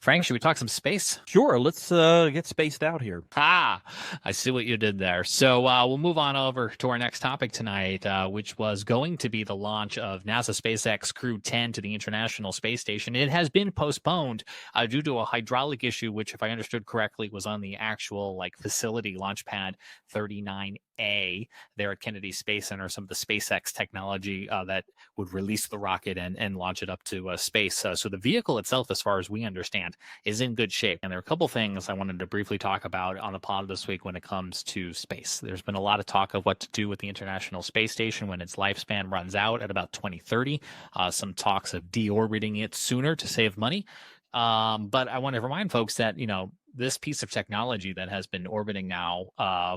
Frank, should we talk some space? Sure, let's get spaced out here. Ah, I see what you did there. So we'll move on over to our next topic tonight, which was going to be the launch of NASA SpaceX Crew 10 to the International Space Station. It has been postponed due to a hydraulic issue, which, if I understood correctly, was on the actual facility launch pad 39A there at Kennedy Space Center. Some of the SpaceX technology that would release the rocket and launch it up to space. So the vehicle itself, as far as we understand, is in good shape. And there are a couple things I wanted to briefly talk about on the pod this week when it comes to space. There's been a lot of talk of what to do with the International Space Station when its lifespan runs out at about 2030. Some talks of deorbiting it sooner to save money. But I want to remind folks that, this piece of technology that has been orbiting now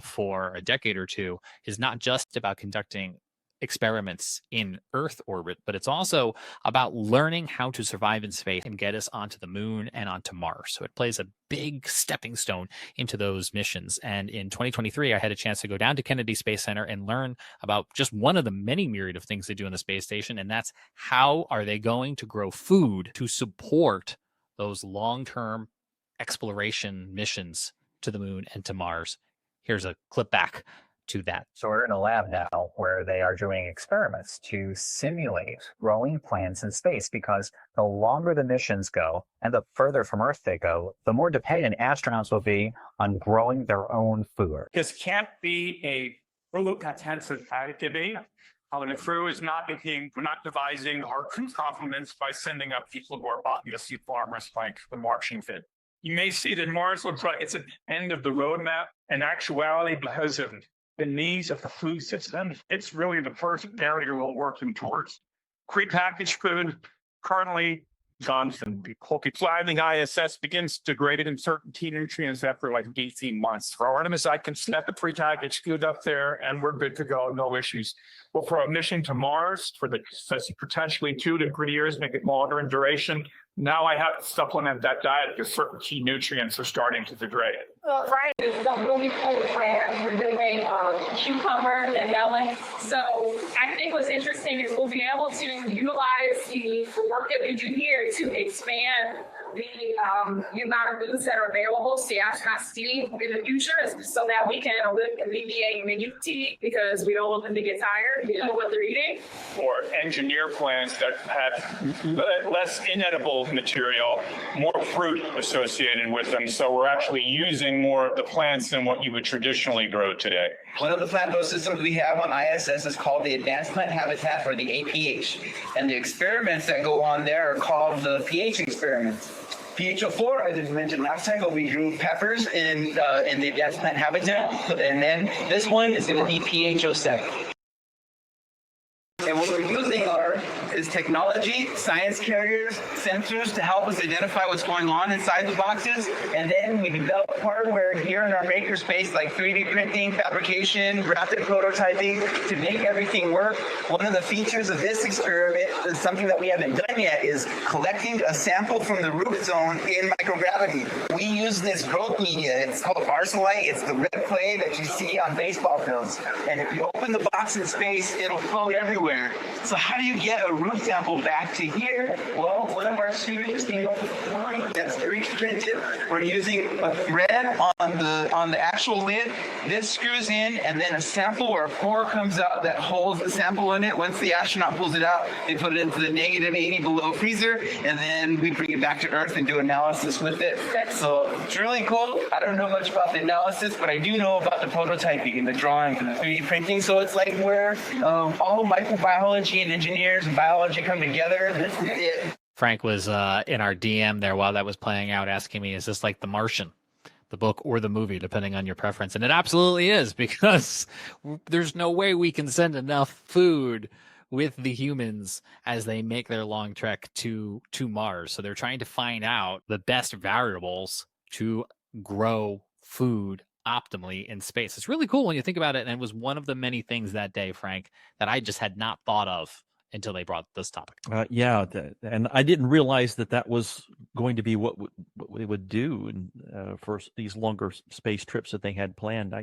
for a decade or two is not just about conducting experiments in Earth orbit, but it's also about learning how to survive in space and get us onto the moon and onto Mars. So it plays a big stepping stone into those missions. And in 2023, I had a chance to go down to Kennedy Space Center and learn about just one of the many myriad of things they do in the space station. And that's how are they going to grow food to support those long-term exploration missions to the moon and to Mars. Here's a clip back to that. So we're in a lab now where they are doing experiments to simulate growing plants in space, because the longer the missions go and the further from Earth they go, the more dependent astronauts will be on growing their own food. This can't be a fruit-intensive activity. The crew is not we're not devising our crew complements by sending up people who are obviously farmers like the Martian did. You may see that Mars looks like it's at the end of the roadmap. In actuality, because of the needs of the food system, it's really the first area we're working towards. Prepackaged food currently gone from the flying ISS begins degraded in certain key nutrients after 18 months. For Artemis, I can snap the prepackaged food up there and we're good to go, no issues. Well, for a mission to Mars, for the potentially 2 to 3 years, make it longer in duration, now I have to supplement that diet because certain key nutrients are starting to degrade. Right, it's a really cool plant. We're doing cucumber and melon. So I think what's interesting is we'll be able to utilize the work that we do here to expand the amount of foods that are available to the astronauts to eat in the future, so that we can alleviate menu fatigue, because we don't want them to get tired. We know what they're eating. Or engineer plants that have less inedible material, more fruit associated with them. So we're actually using more of the plants than what you would traditionally grow today. One of the plant-based systems we have on ISS is called the Advanced Plant Habitat, or the APH. And the experiments that go on there are called the pH experiments. PH04, as I mentioned last time, we grew peppers in the Advanced Plant Habitat. And then this one is going to be PH07. And what we're using is technology, science carriers, sensors to help us identify what's going on inside the boxes. And then we develop hardware here in our makerspace, like 3D printing, fabrication, rapid prototyping, to make everything work. One of the features of this experiment is something that we haven't done yet, is collecting a sample from the root zone in microgravity. We use this growth media. It's called arsenalite. It's the red clay that you see on baseball fields. And if you open the box in space, it'll float everywhere. So how do you get a root sample back to here? Well, one of our students came up with a drawing that's 3D printed. We're using a thread on the actual lid. This screws in, and then a sample or a pore comes out that holds the sample in it. Once the astronaut pulls it out, they put it into the -80 below freezer, and then we bring it back to Earth and do analysis with it. So it's really cool. I don't know much about the analysis, but I do know about the prototyping and the drawing and the 3D printing. So it's like where all microbiology and engineers and biology come together. This is it. Frank was in our DM there while that was playing out, asking me, is this like The Martian, the book or the movie, depending on your preference? And it absolutely is, because there's no way we can send enough food with the humans as they make their long trek to Mars. So they're trying to find out the best variables to grow food optimally in space. It's really cool when you think about it. And it was one of the many things that day, Frank, that I just had not thought of until they brought this topic. And I didn't realize that was going to be what they would do. And for these longer space trips that they had planned.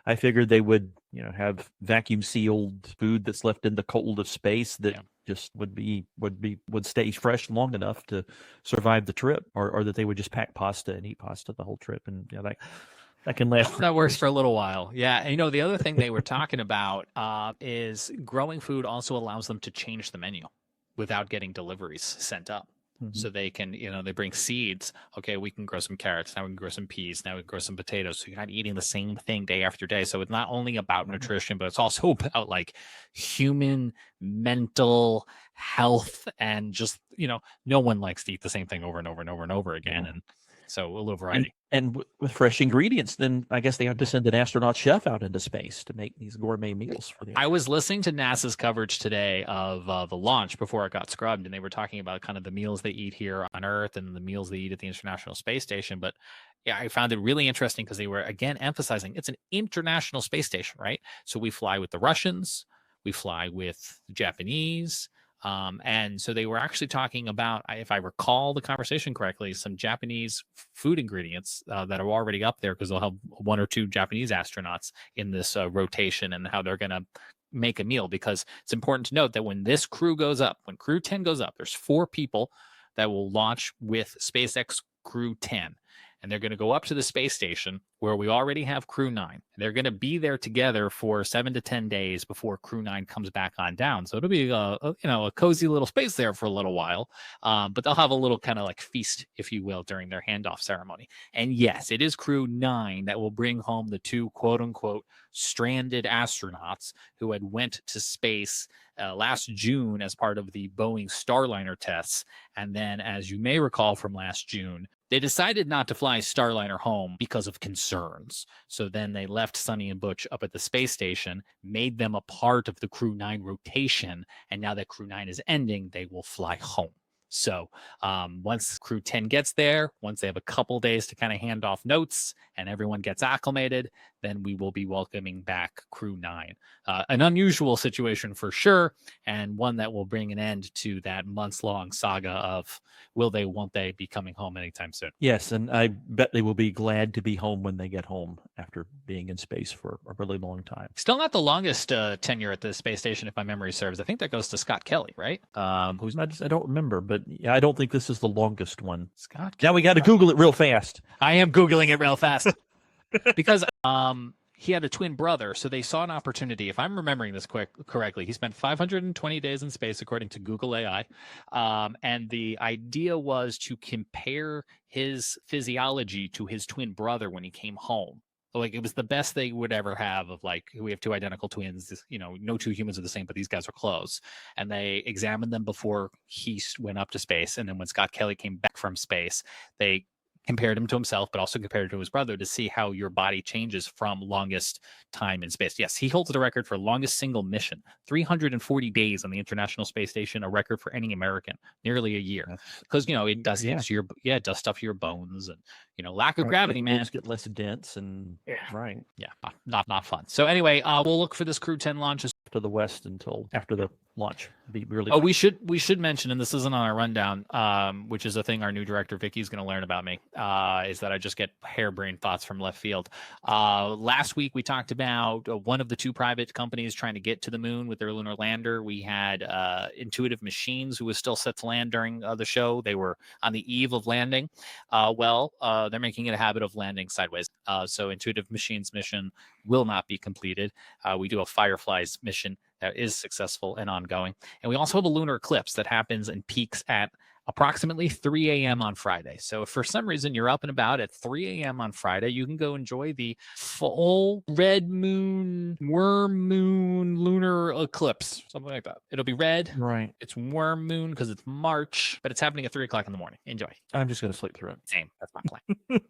I figured they would, have vacuum sealed food that's left in the cold of space that just would stay fresh long enough to survive the trip, or that they would just pack pasta and eat pasta the whole trip, and that can last. That works for a little while. Yeah. And, the other thing they were talking about is growing food also allows them to change the menu without getting deliveries sent up. Mm-hmm. So they can, they bring seeds. Okay, we can grow some carrots. Now we can grow some peas. Now we can grow some potatoes. So you're not eating the same thing day after day. So it's not only about nutrition, but it's also about like human mental health and just, no one likes to eat the same thing over and over and over and over again. And so a little variety. And with fresh ingredients, then I guess they have to send an astronaut chef out into space to make these gourmet meals for them. I was listening to NASA's coverage today of the launch before it got scrubbed, and they were talking about kind of the meals they eat here on Earth and the meals they eat at the International Space Station. But yeah, I found it really interesting because they were, again, emphasizing it's an international space station, right? So we fly with the Russians, we fly with the Japanese. And so they were actually talking about, if I recall the conversation correctly, some Japanese food ingredients that are already up there because they'll have 1 or 2 Japanese astronauts in this rotation, and how they're going to make a meal. Because it's important to note that when this crew goes up, when Crew 10 goes up, there's 4 people that will launch with SpaceX Crew 10. And they're going to go up to the space station where we already have Crew 9. They're going to be there together for 7 to 10 days before Crew 9 comes back on down. So it'll be a cozy little space there for a little while. But they'll have a little kind of like feast, if you will, during their handoff ceremony. And yes, it is Crew 9 that will bring home the 2 quote unquote stranded astronauts who had went to space last June as part of the Boeing Starliner tests. And then, as you may recall from last June, they decided not to fly Starliner home because of concerns. So then they left Sonny and Butch up at the space station, made them a part of the Crew 9 rotation, and now that Crew 9 is ending, they will fly home. So once Crew 10 gets there, once they have a couple days to kind of hand off notes and everyone gets acclimated, then we will be welcoming back Crew 9. An unusual situation for sure, and one that will bring an end to that months-long saga of will they, won't they be coming home anytime soon. Yes, and I bet they will be glad to be home when they get home after being in space for a really long time. Still not the longest tenure at the space station, if my memory serves. I think that goes to Scott Kelly, right? Who's not? I don't remember, but yeah, I don't think this is the longest one. Scott. Now we got to Google it real fast. I am Googling it real fast because he had a twin brother, so they saw an opportunity. If I'm remembering this correctly, he spent 520 days in space, according to Google AI. And the idea was to compare his physiology to his twin brother when he came home. Like, it was the best they would ever have of, like, we have 2 identical twins, no 2 humans are the same, but these guys are close. And they examined them before he went up to space. And then when Scott Kelly came back from space, they compared him to himself, but also compared to his brother to see how your body changes from longest time in space. Yes, he holds the record for longest single mission, 340 days on the International Space Station, a record for any American, nearly a year. Because, it does stuff to your bones and, lack of gravity, man. Bones get less dense and right. Yeah, not fun. So anyway, we'll look for this Crew 10 launch to the west until after the launch. Be really. Oh, we should mention, and this isn't on our rundown, which is a thing our new director Vicky's going to learn about me. Is that I just get harebrained thoughts from left field. Last week we talked about one of the 2 private companies trying to get to the moon with their lunar lander. We had Intuitive Machines, who was still set to land during the show. They were on the eve of landing. They're making it a habit of landing sideways. So Intuitive Machines mission will not be completed. We do a Fireflies mission that is successful and ongoing. And we also have a lunar eclipse that happens and peaks at approximately 3 a.m. on Friday. So if for some reason you're up and about at 3 a.m. on Friday, you can go enjoy the full red moon, worm moon lunar eclipse, something like that. It'll be red. Right. It's worm moon because it's March, but it's happening at 3 o'clock in the morning. Enjoy. I'm just going to sleep through it. Same. That's my plan.